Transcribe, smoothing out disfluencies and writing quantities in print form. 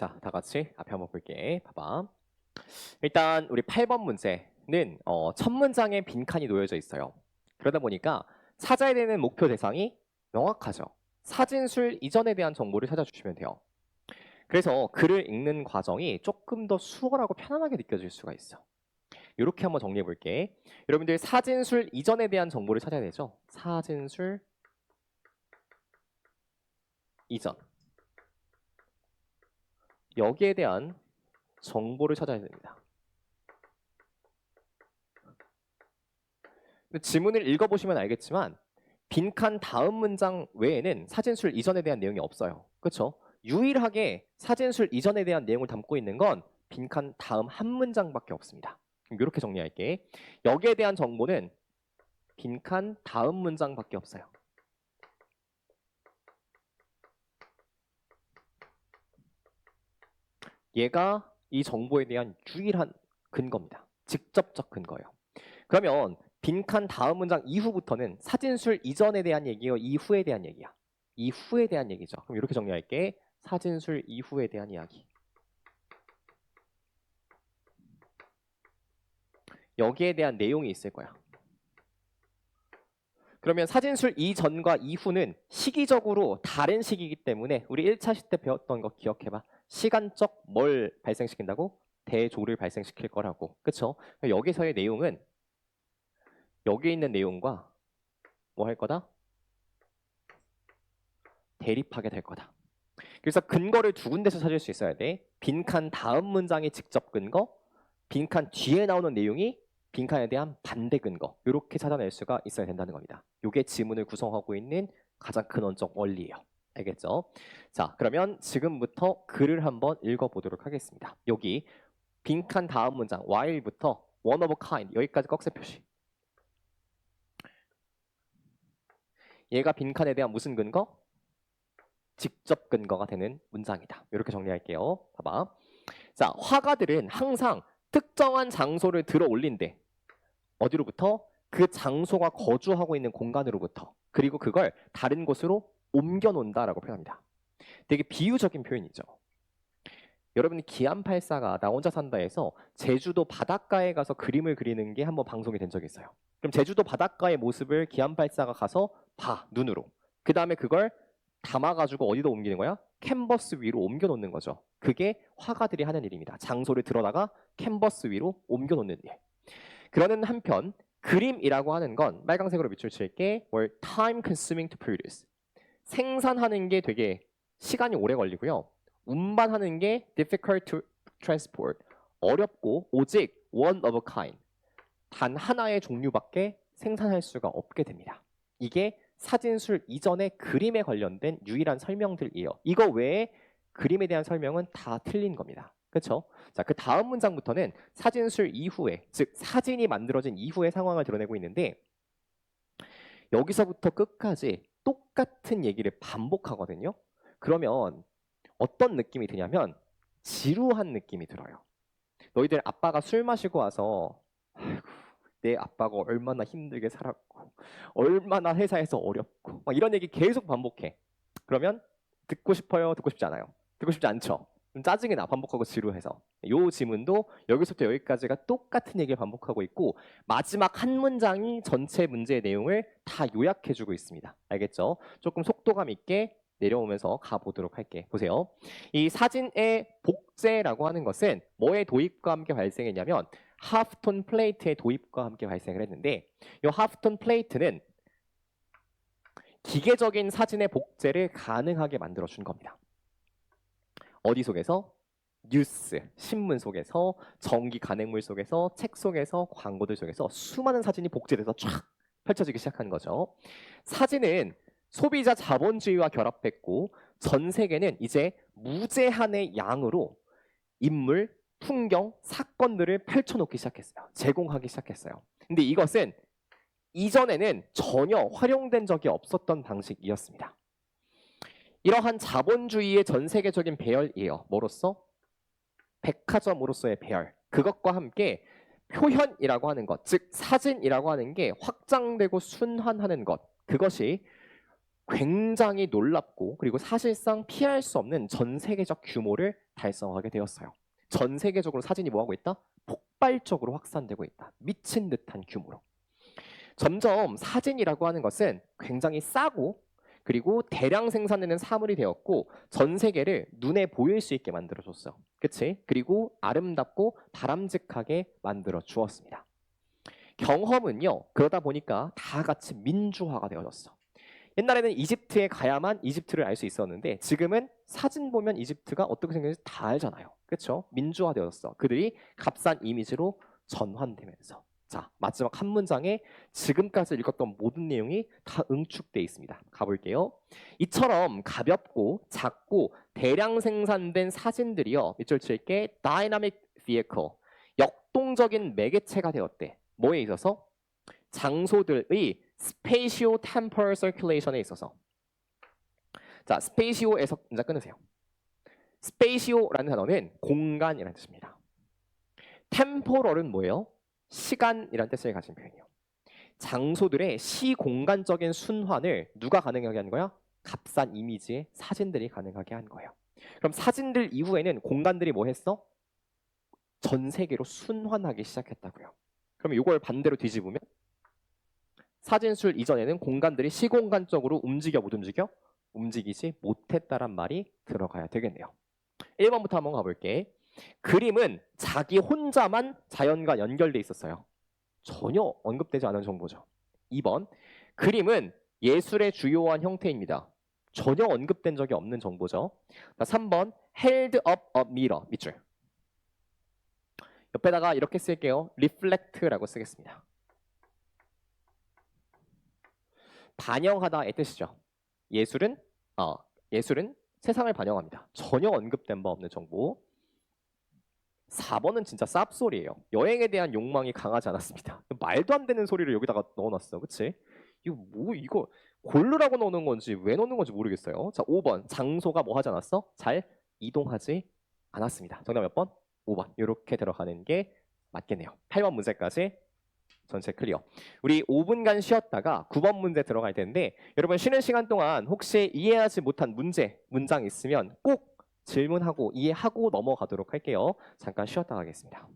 자, 다 같이 앞에 한번 볼게. 봐봐. 일단 우리 8번 문제는 첫 문장에 빈칸이 놓여져 있어요. 그러다 보니까 찾아야 되는 목표 대상이 명확하죠. 사진술 이전에 대한 정보를 찾아주시면 돼요. 그래서 글을 읽는 과정이 조금 더 수월하고 편안하게 느껴질 수가 있어. 이렇게 한번 정리해 볼게. 여러분들 사진술 이전에 대한 정보를 찾아야 되죠. 사진술 이전. 여기에 대한 정보를 찾아야 됩니다. 지문을 읽어보시면 알겠지만 빈칸 다음 문장 외에는 사진술 이전에 대한 내용이 없어요. 그렇죠? 유일하게 사진술 이전에 대한 내용을 담고 있는 건 빈칸 다음 한 문장밖에 없습니다. 이렇게 정리할게. 여기에 대한 정보는 빈칸 다음 문장밖에 없어요. 얘가 이 정보에 대한 유일한 근거입니다. 직접적 근거예요. 그러면 빈칸 다음 문장 이후부터는 사진술 이전에 대한 얘기요, 이후에 대한 얘기야. 이후에 대한 얘기죠. 그럼 이렇게 정리할게. 사진술 이후에 대한 이야기. 여기에 대한 내용이 있을 거야. 그러면 사진술 이전과 이후는 시기적으로 다른 시기이기 때문에 우리 1차 시 때 배웠던 거 기억해봐. 시간적 뭘 발생시킨다고? 대조를 발생시킬 거라고. 그쵸? 여기서의 내용은 여기 있는 내용과 뭐 할 거다? 대립하게 될 거다. 그래서 근거를 두 군데서 찾을 수 있어야 돼. 빈칸 다음 문장의 직접 근거, 빈칸 뒤에 나오는 내용이 빈칸에 대한 반대 근거. 이렇게 찾아낼 수가 있어야 된다는 겁니다. 이게 지문을 구성하고 있는 가장 근원적 원리예요. 알겠죠? 자, 그러면 지금부터 글을 한번 읽어보도록 하겠습니다. 여기 빈칸 다음 문장 while부터 one of a kind 여기까지 꺽쇠 표시. 얘가 빈칸에 대한 무슨 근거? 직접 근거가 되는 문장이다. 이렇게 정리할게요. 봐봐. 자, 화가들은 항상 특정한 장소를 들어 올린대. 어디로부터? 그 장소가 거주하고 있는 공간으로부터. 그리고 그걸 다른 곳으로 옮겨 놓는다라고 표현합니다. 되게 비유적인 표현이죠. 여러분이 기안84가 나 혼자 산다에서 제주도 바닷가에 가서 그림을 그리는 게 한번 방송이 된 적이 있어요. 그럼 제주도 바닷가의 모습을 기안84가 가서 봐, 눈으로. 그 다음에 그걸 담아가지고 어디다 옮기는 거야? 캔버스 위로 옮겨 놓는 거죠. 그게 화가들이 하는 일입니다. 장소를 들어다가 캔버스 위로 옮겨 놓는 일. 그러는 한편 그림이라고 하는 건 빨간색으로 밑줄 칠게 or time consuming to produce. 생산하는 게 되게 시간이 오래 걸리고요. 운반하는 게 difficult to transport. 어렵고 오직 one of a kind. 단 하나의 종류밖에 생산할 수가 없게 됩니다. 이게 사진술 이전의 그림에 관련된 유일한 설명들이에요. 이거 외에 그림에 대한 설명은 다 틀린 겁니다. 그렇죠? 자, 그 다음 문장부터는 사진술 이후에, 즉 사진이 만들어진 이후의 상황을 드러내고 있는데 여기서부터 끝까지 똑같은 얘기를 반복하거든요. 그러면 어떤 느낌이 드냐면 지루한 느낌이 들어요. 너희들 아빠가 술 마시고 와서 아이고, 내 아빠가 얼마나 힘들게 살았고 얼마나 회사에서 어렵고 막 이런 얘기 계속 반복해. 그러면 듣고 싶어요? 듣고 싶지 않아요? 듣고 싶지 않죠? 좀 짜증이 나, 반복하고 지루해서. 요 지문도 여기서부터 여기까지가 똑같은 얘기를 반복하고 있고 마지막 한 문장이 전체 문제의 내용을 다 요약해주고 있습니다. 알겠죠? 조금 속도감 있게 내려오면서 가보도록 할게. 보세요. 이 사진의 복제라고 하는 것은 뭐의 도입과 함께 발생했냐면 하프톤 플레이트의 도입과 함께 발생을 했는데 이 하프톤 플레이트는 기계적인 사진의 복제를 가능하게 만들어준 겁니다. 어디 속에서? 뉴스, 신문 속에서, 전기 간행물 속에서, 책 속에서, 광고들 속에서 수많은 사진이 복제돼서 쫙 펼쳐지기 시작한 거죠. 사진은 소비자 자본주의와 결합했고 전 세계는 이제 무제한의 양으로 인물, 풍경, 사건들을 펼쳐놓기 시작했어요. 제공하기 시작했어요. 근데 이것은 이전에는 전혀 활용된 적이 없었던 방식이었습니다. 이러한 자본주의의 전 세계적인 배열이에요. 뭐로써? 백화점으로서의 배열. 그것과 함께 표현이라고 하는 것, 즉 사진이라고 하는 게 확장되고 순환하는 것. 그것이 굉장히 놀랍고 그리고 사실상 피할 수 없는 전 세계적 규모를 달성하게 되었어요. 전 세계적으로 사진이 뭐하고 있다? 폭발적으로 확산되고 있다. 미친 듯한 규모로. 점점 사진이라고 하는 것은 굉장히 싸고 그리고 대량 생산되는 사물이 되었고 전 세계를 눈에 보일 수 있게 만들어줬어요. 그치? 그리고 아름답고 바람직하게 만들어 주었습니다. 경험은요. 그러다 보니까 다 같이 민주화가 되어졌어. 옛날에는 이집트에 가야만 이집트를 알 수 있었는데 지금은 사진 보면 이집트가 어떻게 생겼는지 다 알잖아요. 그렇죠? 민주화되었어. 그들이 값싼 이미지로 전환되면서. 자, 마지막 한 문장에 지금까지 읽었던 모든 내용이 다 응축되어 있습니다. 가볼게요. 이처럼 가볍고 작고 대량 생산된 사진들이요. 밑줄 칠게 dynamic vehicle, 역동적인 매개체가 되었대. 뭐에 있어서? 장소들의 spatio temporal circulation에 있어서. 자, spatio에서 문장 끊으세요. spatio라는 단어는 공간이라는 뜻입니다. temporal은 뭐예요? 시간이라는 뜻을 가진 표현이에요. 장소들의 시공간적인 순환을 누가 가능하게 하는 거야? 값싼 이미지의 사진들이 가능하게 한 거예요. 그럼 사진들 이후에는 공간들이 뭐 했어? 전 세계로 순환하기 시작했다고요. 그럼 이걸 반대로 뒤집으면 사진술 이전에는 공간들이 시공간적으로 움직여 못 움직여? 움직이지 못했다란 말이 들어가야 되겠네요. 1번부터 한번 가볼게. 그림은 자기 혼자만 자연과 연결돼 있었어요. 전혀 언급되지 않은 정보죠. 2번, 그림은 예술의 주요한 형태입니다. 전혀 언급된 적이 없는 정보죠. 3번, held up a mirror, 밑줄. 옆에다가 이렇게 쓸게요. reflect라고 쓰겠습니다. 반영하다의 뜻이죠. 예술은 세상을 반영합니다. 전혀 언급된 바 없는 정보. 4번은 진짜 쌉소리예요. 여행에 대한 욕망이 강하지 않았습니다. 말도 안 되는 소리를 여기다가 넣어놨어. 그치? 이거 고르라고 넣는 건지 왜 넣는 건지 모르겠어요. 자, 5번. 장소가 뭐 하지 않았어? 잘 이동하지 않았습니다. 정답 몇 번? 5번. 이렇게 들어가는 게 맞겠네요. 8번 문제까지 전체 클리어. 우리 5분간 쉬었다가 9번 문제 들어갈 텐데 여러분 쉬는 시간 동안 혹시 이해하지 못한 문장 있으면 꼭 질문하고 이해하고 넘어가도록 할게요. 잠깐 쉬었다 가겠습니다.